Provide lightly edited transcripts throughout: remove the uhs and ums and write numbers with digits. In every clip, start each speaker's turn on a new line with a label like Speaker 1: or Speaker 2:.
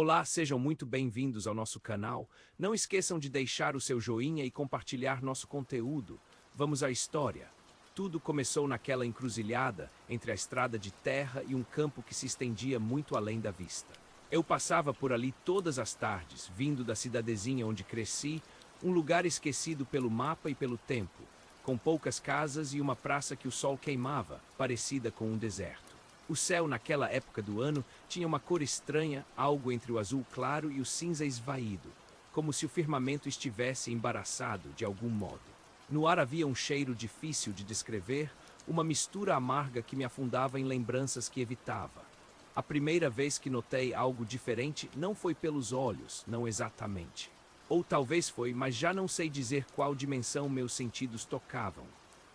Speaker 1: Olá, sejam muito bem-vindos ao nosso canal. Não esqueçam de deixar o seu joinha e compartilhar nosso conteúdo. Vamos à história. Tudo começou naquela encruzilhada entre a estrada de terra e um campo que se estendia muito além da vista. Eu passava por ali todas as tardes, vindo da cidadezinha onde cresci, um lugar esquecido pelo mapa e pelo tempo, com poucas casas e uma praça que o sol queimava, parecida com um deserto. O céu naquela época do ano tinha uma cor estranha, algo entre o azul claro e o cinza esvaído, como se o firmamento estivesse embaraçado de algum modo. No ar havia um cheiro difícil de descrever, uma mistura amarga que me afundava em lembranças que evitava. A primeira vez que notei algo diferente não foi pelos olhos, não exatamente. Ou talvez foi, mas já não sei dizer qual dimensão meus sentidos tocavam.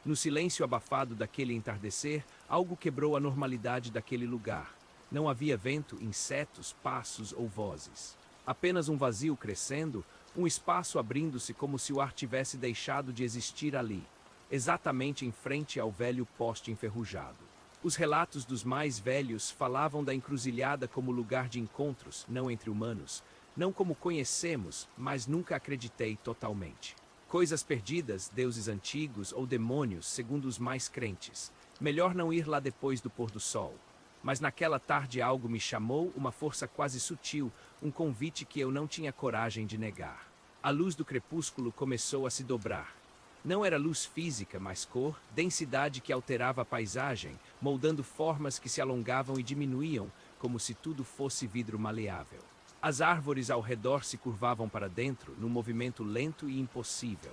Speaker 1: No silêncio abafado daquele entardecer, algo quebrou a normalidade daquele lugar. Não havia vento, insetos, passos ou vozes. Apenas um vazio crescendo, um espaço abrindo-se como se o ar tivesse deixado de existir ali, exatamente em frente ao velho poste enferrujado. Os relatos dos mais velhos falavam da encruzilhada como lugar de encontros, não entre humanos, não como conhecemos, mas nunca acreditei totalmente. Coisas perdidas, deuses antigos ou demônios, segundo os mais crentes. Melhor não ir lá depois do pôr do sol. Mas naquela tarde algo me chamou, uma força quase sutil, um convite que eu não tinha coragem de negar. A luz do crepúsculo começou a se dobrar. Não era luz física, mas cor, densidade que alterava a paisagem, moldando formas que se alongavam e diminuíam, como se tudo fosse vidro maleável. As árvores ao redor se curvavam para dentro, num movimento lento e impossível.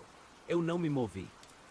Speaker 1: Eu não me movi.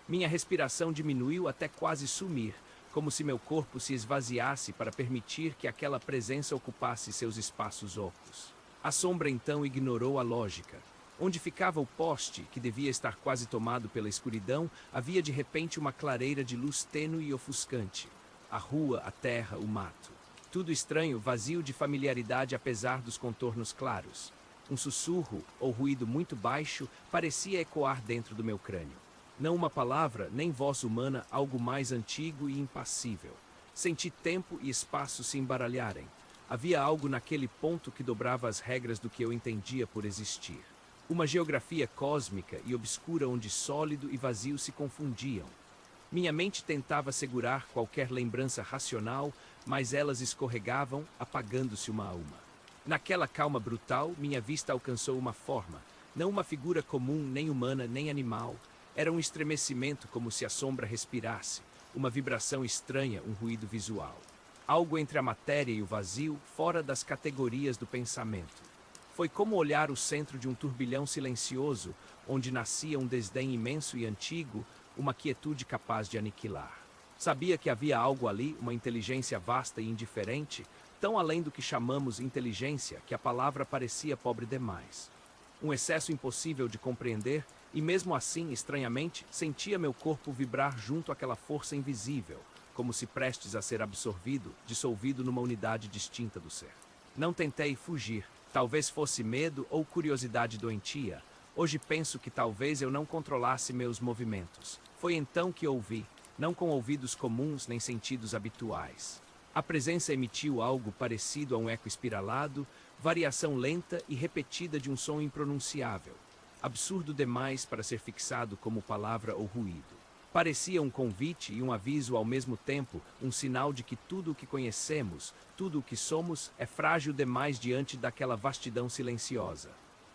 Speaker 1: Minha respiração diminuiu até quase sumir, como se meu corpo se esvaziasse para permitir que aquela presença ocupasse seus espaços ocos. A sombra então ignorou a lógica. Onde ficava o poste, que devia estar quase tomado pela escuridão, havia de repente uma clareira de luz tênue e ofuscante. A rua, a terra, o mato. Tudo estranho, vazio de familiaridade apesar dos contornos claros. Um sussurro, ou ruído muito baixo, parecia ecoar dentro do meu crânio. Não uma palavra, nem voz humana, algo mais antigo e impassível. Senti tempo e espaço se embaralharem. Havia algo naquele ponto que dobrava as regras do que eu entendia por existir. Uma geografia cósmica e obscura onde sólido e vazio se confundiam. Minha mente tentava segurar qualquer lembrança racional, mas elas escorregavam, apagando-se uma a uma. Naquela calma brutal, minha vista alcançou uma forma, não uma figura comum, nem humana, nem animal. Era um estremecimento como se a sombra respirasse, uma vibração estranha, um ruído visual. Algo entre a matéria e o vazio, fora das categorias do pensamento. Foi como olhar o centro de um turbilhão silencioso, onde nascia um desdém imenso e antigo, uma quietude capaz de aniquilar. Sabia que havia algo ali, uma inteligência vasta e indiferente, tão além do que chamamos inteligência, que a palavra parecia pobre demais. Um excesso impossível de compreender, e mesmo assim, estranhamente, sentia meu corpo vibrar junto àquela força invisível, como se prestes a ser absorvido, dissolvido numa unidade distinta do ser. Não tentei fugir, talvez fosse medo ou curiosidade doentia. Hoje penso que talvez eu não controlasse meus movimentos. Foi então que ouvi, não com ouvidos comuns nem sentidos habituais. A presença emitiu algo parecido a um eco espiralado, variação lenta e repetida de um som impronunciável, absurdo demais para ser fixado como palavra ou ruído. Parecia um convite e um aviso ao mesmo tempo, um sinal de que tudo o que conhecemos, tudo o que somos, é frágil demais diante daquela vastidão silenciosa.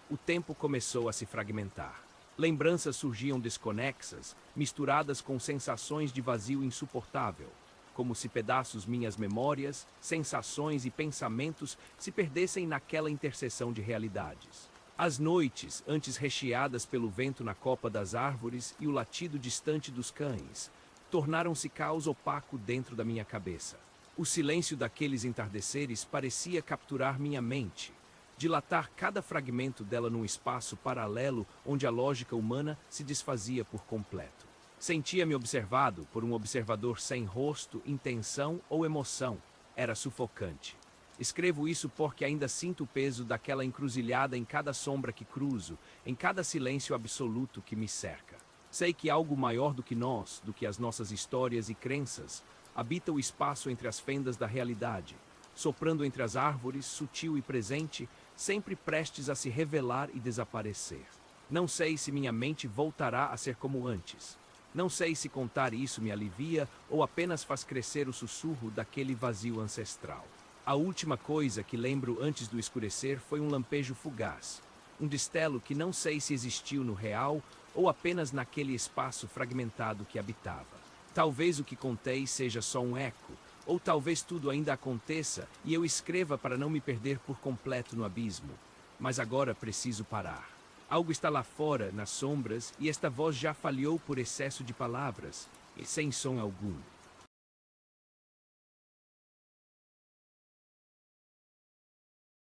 Speaker 1: O tempo começou a se fragmentar. Lembranças surgiam desconexas, misturadas com sensações de vazio insuportável, como se pedaços minhas memórias, sensações e pensamentos se perdessem naquela interseção de realidades. As noites, antes recheadas pelo vento na copa das árvores e o latido distante dos cães, tornaram-se caos opaco dentro da minha cabeça. O silêncio daqueles entardeceres parecia capturar minha mente, dilatar cada fragmento dela num espaço paralelo onde a lógica humana se desfazia por completo. Sentia-me observado por um observador sem rosto, intenção ou emoção. Era sufocante. Escrevo isso porque ainda sinto o peso daquela encruzilhada em cada sombra que cruzo, em cada silêncio absoluto que me cerca. Sei que algo maior do que nós, do que as nossas histórias e crenças, habita o espaço entre as fendas da realidade, soprando entre as árvores, sutil e presente, sempre prestes a se revelar e desaparecer. Não sei se minha mente voltará a ser como antes. Não sei se contar isso me alivia ou apenas faz crescer o sussurro daquele vazio ancestral. A última coisa que lembro antes do escurecer foi um lampejo fugaz. Um destelo que não sei se existiu no real ou apenas naquele espaço fragmentado que habitava. Talvez o que contei seja só um eco, ou talvez tudo ainda aconteça e eu escreva para não me perder por completo no abismo. Mas agora preciso parar. Algo está lá fora, nas sombras, e esta voz já falhou por excesso de palavras, e sem som algum.